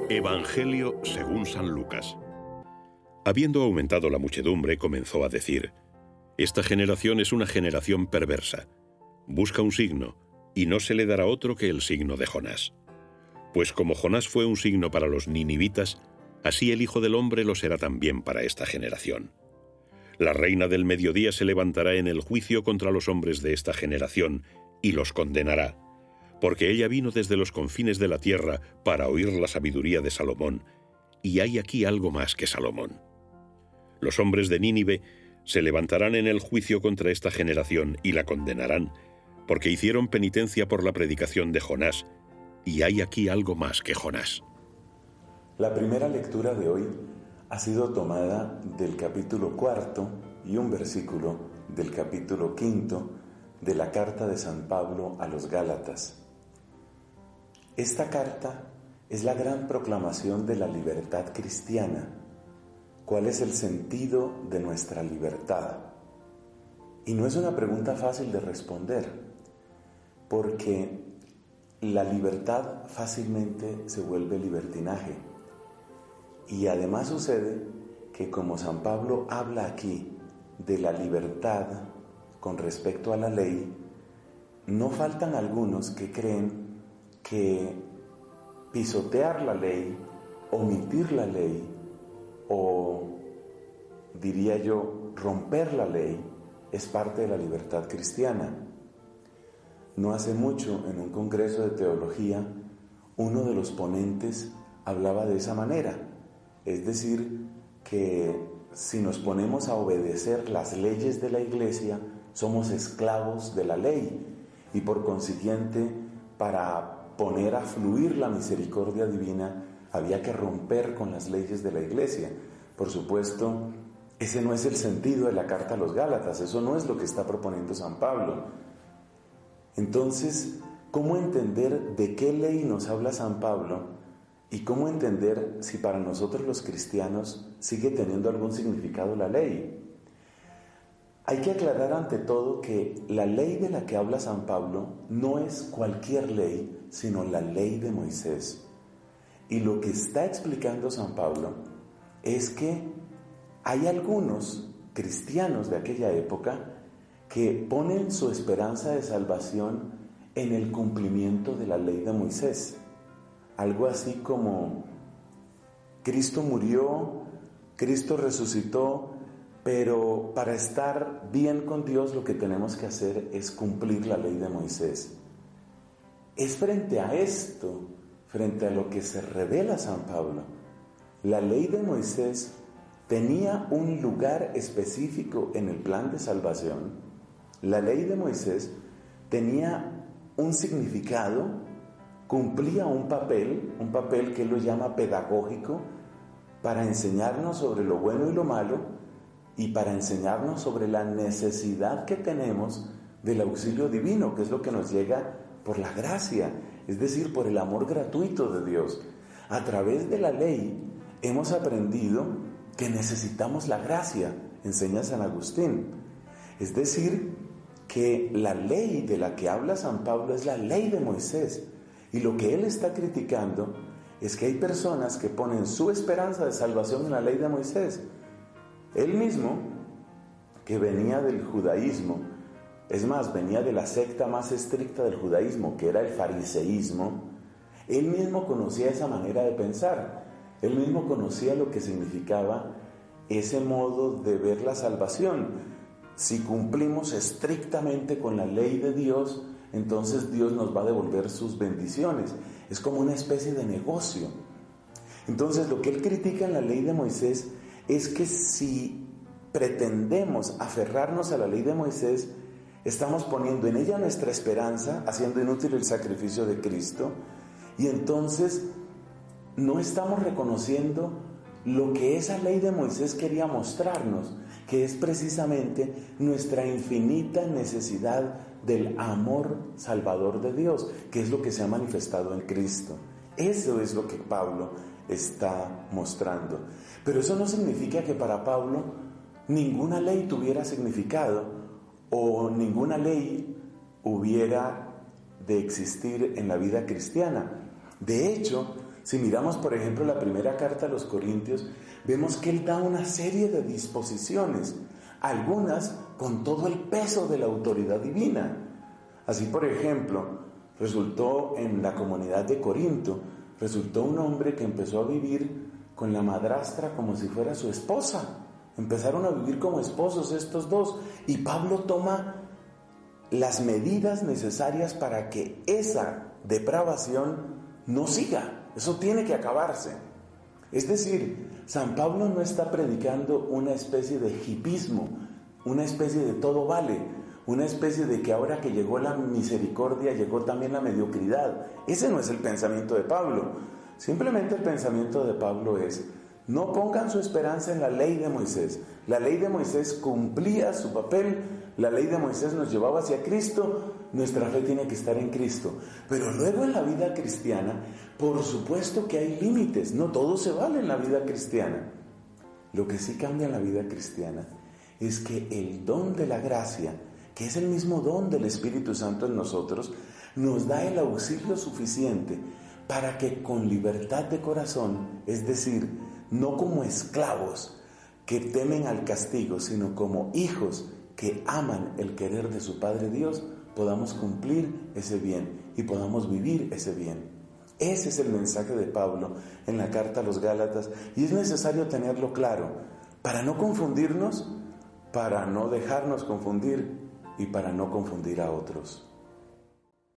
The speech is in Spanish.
Evangelio según San Lucas. Habiendo aumentado la muchedumbre, comenzó a decir: Esta generación es una generación perversa. Busca un signo, y no se le dará otro que el signo de Jonás. Pues como Jonás fue un signo para los ninivitas, así el Hijo del Hombre lo será también para esta generación. La reina del mediodía se levantará en el juicio contra los hombres de esta generación, y los condenará, porque ella vino desde los confines de la tierra para oír la sabiduría de Salomón, y hay aquí algo más que Salomón. Los hombres de Nínive se levantarán en el juicio contra esta generación y la condenarán, porque hicieron penitencia por la predicación de Jonás, y hay aquí algo más que Jonás. La primera lectura de hoy ha sido tomada del capítulo 4 y un versículo del capítulo 5 de la carta de San Pablo a los Gálatas. Esta carta es la gran proclamación de la libertad cristiana. ¿Cuál es el sentido de nuestra libertad? Y no es una pregunta fácil de responder, porque la libertad fácilmente se vuelve libertinaje. Y además sucede que como San Pablo habla aquí de la libertad con respecto a la ley, no faltan algunos que creen que pisotear la ley, omitir la ley o, diría yo, romper la ley es parte de la libertad cristiana. No hace mucho, en un congreso de teología, uno de los ponentes hablaba de esa manera, es decir, que si nos ponemos a obedecer las leyes de la Iglesia, somos esclavos de la ley y por consiguiente, para poner a fluir la misericordia divina, había que romper con las leyes de la Iglesia. Por supuesto, ese no es el sentido de la carta a los Gálatas, eso no es lo que está proponiendo San Pablo. Entonces, ¿cómo entender de qué ley nos habla San Pablo? ¿Y cómo entender si para nosotros los cristianos sigue teniendo algún significado la ley? Hay que aclarar ante todo que la ley de la que habla San Pablo no es cualquier ley, sino la ley de Moisés. Y lo que está explicando San Pablo es que hay algunos cristianos de aquella época que ponen su esperanza de salvación en el cumplimiento de la ley de Moisés. Algo así como: Cristo murió, Cristo resucitó, pero para estar bien con Dios lo que tenemos que hacer es cumplir la ley de Moisés. Es frente a esto, frente a lo que se revela San Pablo. La ley de Moisés tenía un lugar específico en el plan de salvación. La ley de Moisés tenía un significado, cumplía un papel que él lo llama pedagógico, para enseñarnos sobre lo bueno y lo malo, y para enseñarnos sobre la necesidad que tenemos del auxilio divino, que es lo que nos llega por la gracia, es decir, por el amor gratuito de Dios. A través de la ley hemos aprendido que necesitamos la gracia, enseña San Agustín. Es decir, que la ley de la que habla San Pablo es la ley de Moisés, y lo que él está criticando es que hay personas que ponen su esperanza de salvación en la ley de Moisés. Él mismo, que venía del judaísmo, es más, venía de la secta más estricta del judaísmo, que era el fariseísmo, él mismo conocía esa manera de pensar, él mismo conocía lo que significaba ese modo de ver la salvación. Si cumplimos estrictamente con la ley de Dios, entonces Dios nos va a devolver sus bendiciones. Es como una especie de negocio. Entonces, lo que él critica en la ley de Moisés es que si pretendemos aferrarnos a la ley de Moisés, estamos poniendo en ella nuestra esperanza, haciendo inútil el sacrificio de Cristo, y entonces no estamos reconociendo lo que esa ley de Moisés quería mostrarnos, que es precisamente nuestra infinita necesidad del amor salvador de Dios, que es lo que se ha manifestado en Cristo. Eso es lo que Pablo está mostrando. Pero eso no significa que para Pablo ninguna ley tuviera significado o ninguna ley hubiera de existir en la vida cristiana. De hecho, Si miramos, por ejemplo, la primera carta a los Corintios, vemos que él da una serie de disposiciones, algunas con todo el peso de la autoridad divina. Así, por ejemplo, resultó en la comunidad de Corinto, resultó un hombre que empezó a vivir con la madrastra como si fuera su esposa. Empezaron a vivir como esposos estos dos, y Pablo toma las medidas necesarias para que esa depravación no siga. Eso tiene que acabarse. Es decir, San Pablo no está predicando una especie de hipismo, una especie de todo vale, una especie de que ahora que llegó la misericordia, llegó también la mediocridad. Ese no es el pensamiento de Pablo. Simplemente el pensamiento de Pablo es: no pongan su esperanza en la ley de Moisés. La ley de Moisés cumplía su papel, la ley de Moisés nos llevaba hacia Cristo, nuestra fe tiene que estar en Cristo. Pero luego en la vida cristiana, por supuesto que hay límites, no todo se vale en la vida cristiana. Lo que sí cambia en la vida cristiana es que el don de la gracia, que es el mismo don del Espíritu Santo en nosotros, nos da el auxilio suficiente para que con libertad de corazón, es decir, no como esclavos que temen al castigo, sino como hijos que aman el querer de su Padre Dios, podamos cumplir ese bien y podamos vivir ese bien. Ese es el mensaje de Pablo en la carta a los Gálatas, y es necesario tenerlo claro para no confundirnos, para no dejarnos confundir y para no confundir a otros.